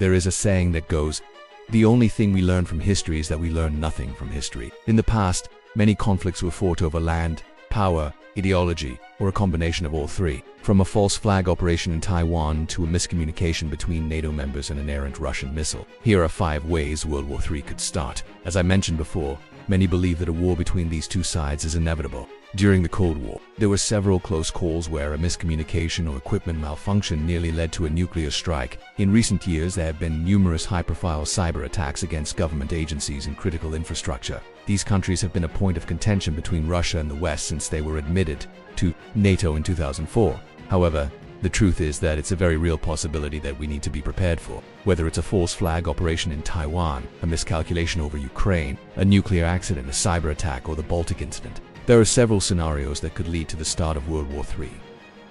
There is a saying that goes, "The only thing we learn from history is that we learn nothing from history." In the past, many conflicts were fought over land, power, ideology, or a combination of all three. From a false flag operation in Taiwan to a miscommunication between NATO members and an errant Russian missile. Here are 5 ways World War III could start. As I mentioned before, many believe that a war between these two sides is inevitable. During the Cold War, there were several close calls where a miscommunication or equipment malfunction nearly led to a nuclear strike. In recent years, there have been numerous high-profile cyber attacks against government agencies and critical infrastructure. These countries have been a point of contention between Russia and the West since they were admitted to NATO in 2004. However, the truth is that it's a very real possibility that we need to be prepared for. Whether it's a false flag operation in Taiwan, a miscalculation over Ukraine, a nuclear accident, a cyber attack, or the Baltic incident, there are several scenarios that could lead to the start of World War III.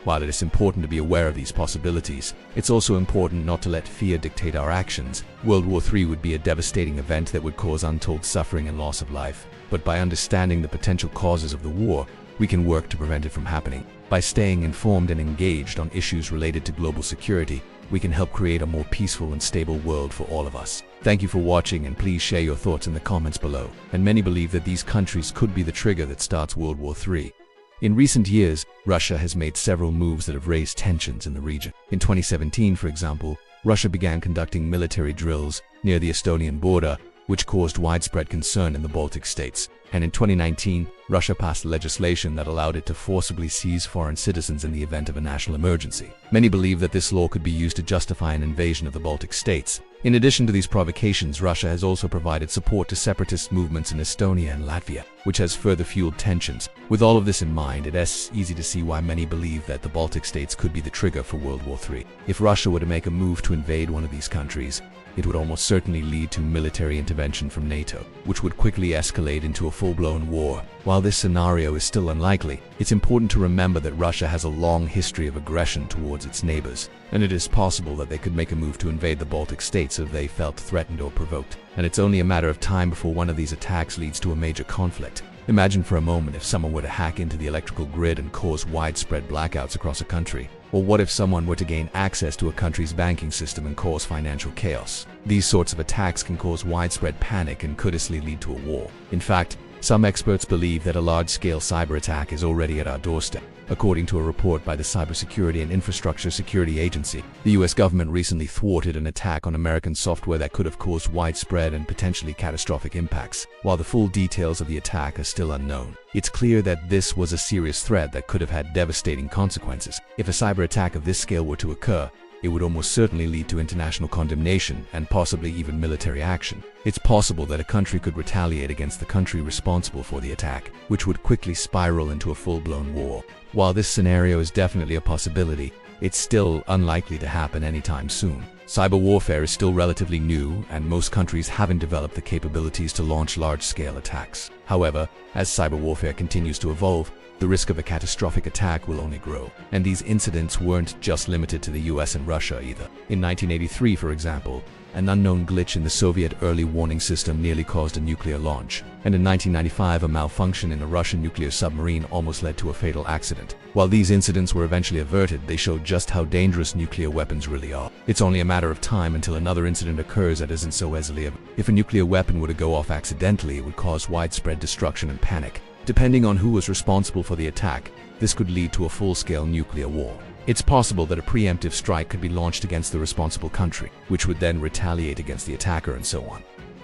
While it is important to be aware of these possibilities, it's also important not to let fear dictate our actions. World War III would be a devastating event that would cause untold suffering and loss of life. But by understanding the potential causes of the war, we can work to prevent it from happening. By staying informed and engaged on issues related to global security, we can help create a more peaceful and stable world for all of us. Thank you for watching, and please share your thoughts in the comments below. And many believe that these countries could be the trigger that starts World War III. In recent years, Russia has made several moves that have raised tensions in the region. In 2017, for example, Russia began conducting military drills near the Estonian border, which caused widespread concern in the Baltic states. And in 2019, Russia passed legislation that allowed it to forcibly seize foreign citizens in the event of a national emergency. Many believe that this law could be used to justify an invasion of the Baltic states. In addition to these provocations, Russia has also provided support to separatist movements in Estonia and Latvia, which has further fueled tensions. With all of this in mind, it is easy to see why many believe that the Baltic states could be the trigger for World War III. If Russia were to make a move to invade one of these countries, it would almost certainly lead to military intervention from NATO, which would quickly escalate into a full-blown war. While this scenario is still unlikely, it's important to remember that Russia has a long history of aggression towards its neighbors, and it is possible that they could make a move to invade the Baltic states if they felt threatened or provoked. And it's only a matter of time before one of these attacks leads to a major conflict. Imagine for a moment if someone were to hack into the electrical grid and cause widespread blackouts across a country. Or what if someone were to gain access to a country's banking system and cause financial chaos? These sorts of attacks can cause widespread panic and could easily lead to a war. In fact, some experts believe that a large-scale cyber attack is already at our doorstep. According to a report by the Cybersecurity and Infrastructure Security Agency, the US government recently thwarted an attack on American software that could have caused widespread and potentially catastrophic impacts. While the full details of the attack are still unknown, it's clear that this was a serious threat that could have had devastating consequences. If a cyber attack of this scale were to occur, it would almost certainly lead to international condemnation and possibly even military action. It's possible that a country could retaliate against the country responsible for the attack, which would quickly spiral into a full-blown war. While this scenario is definitely a possibility, it's still unlikely to happen anytime soon. Cyber warfare is still relatively new, and most countries haven't developed the capabilities to launch large-scale attacks. However, as cyber warfare continues to evolve, the risk of a catastrophic attack will only grow. And these incidents weren't just limited to the US and Russia either. In 1983, for example, an unknown glitch in the Soviet early warning system nearly caused a nuclear launch. And in 1995, a malfunction in a Russian nuclear submarine almost led to a fatal accident. While these incidents were eventually averted, they showed just how dangerous nuclear weapons really are. It's only a matter of time until another incident occurs that isn't so easily. If a nuclear weapon were to go off accidentally, it would cause widespread destruction and panic. Depending on who was responsible for the attack, this could lead to a full-scale nuclear war. It's possible that a preemptive strike could be launched against the responsible country, which would then retaliate against the attacker and so on.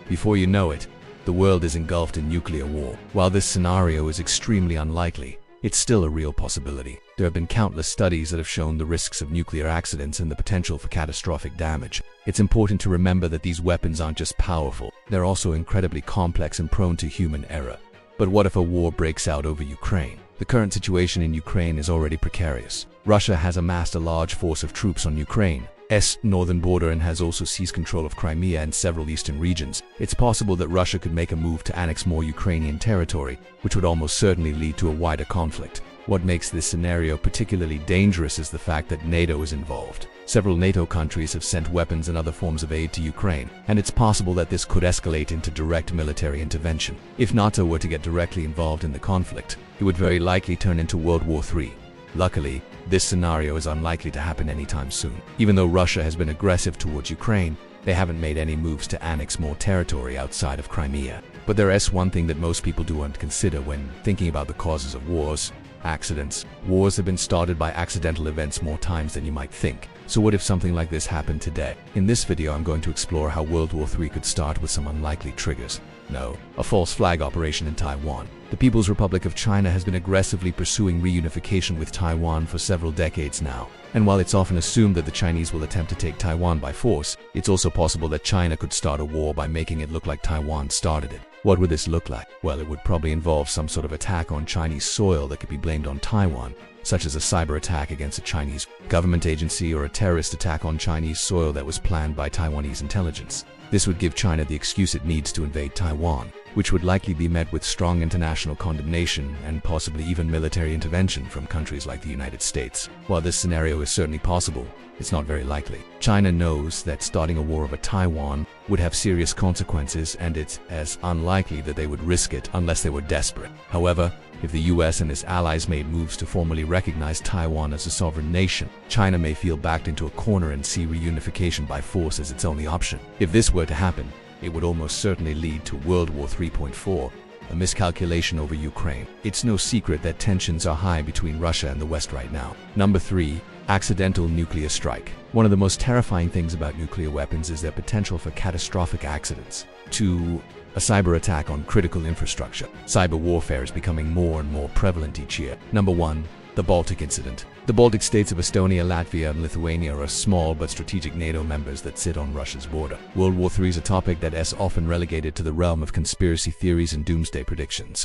Before you know it, the world is engulfed in nuclear war. While this scenario is extremely unlikely, it's still a real possibility. There have been countless studies that have shown the risks of nuclear accidents and the potential for catastrophic damage. It's important to remember that these weapons aren't just powerful, they're also incredibly complex and prone to human error. But what if a war breaks out over Ukraine? The current situation in Ukraine is already precarious. Russia has amassed a large force of troops on Ukraine's northern border and has also seized control of Crimea and several eastern regions. It's possible that Russia could make a move to annex more Ukrainian territory, which would almost certainly lead to a wider conflict. What makes this scenario particularly dangerous is the fact that NATO is involved. Several NATO countries have sent weapons and other forms of aid to Ukraine, and it's possible that this could escalate into direct military intervention. If NATO were to get directly involved in the conflict, it would very likely turn into World War III. Luckily, this scenario is unlikely to happen anytime soon. Even though Russia has been aggressive towards Ukraine, They haven't made any moves to annex more territory outside of Crimea. But there is one thing that most people don't consider when thinking about the causes of wars: accidents. Wars have been started by accidental events more times than you might think. So what if something like this happened today? In this video, I'm going to explore how World War III could start with some unlikely triggers. No, a false flag operation in Taiwan. The People's Republic of China has been aggressively pursuing reunification with Taiwan for several decades now. And while it's often assumed that the Chinese will attempt to take Taiwan by force, it's also possible that China could start a war by making it look like Taiwan started it. What would this look like? Well, it would probably involve some sort of attack on Chinese soil that could be blamed on Taiwan, such as a cyber attack against a Chinese government agency or a terrorist attack on Chinese soil that was planned by Taiwanese intelligence. This would give China the excuse it needs to invade Taiwan, which would likely be met with strong international condemnation and possibly even military intervention from countries like the United States. While this scenario is certainly possible, it's not very likely. China knows that starting a war over Taiwan would have serious consequences, and it's as unlikely that they would risk it unless they were desperate. However, if the US and its allies made moves to formally recognize Taiwan as a sovereign nation, China may feel backed into a corner and see reunification by force as its only option. If this were to happen, it would almost certainly lead to World War 3.4, a miscalculation over Ukraine. It's no secret that tensions are high between Russia and the West right now. Number 3. Accidental nuclear strike. One of the most terrifying things about nuclear weapons is their potential for catastrophic accidents. 2. A cyber attack on critical infrastructure. Cyber warfare is becoming more and more prevalent each year. Number 1. The Baltic incident. The Baltic states of Estonia, Latvia, and Lithuania are small but strategic NATO members that sit on Russia's border. World War III is a topic that is often relegated to the realm of conspiracy theories and doomsday predictions.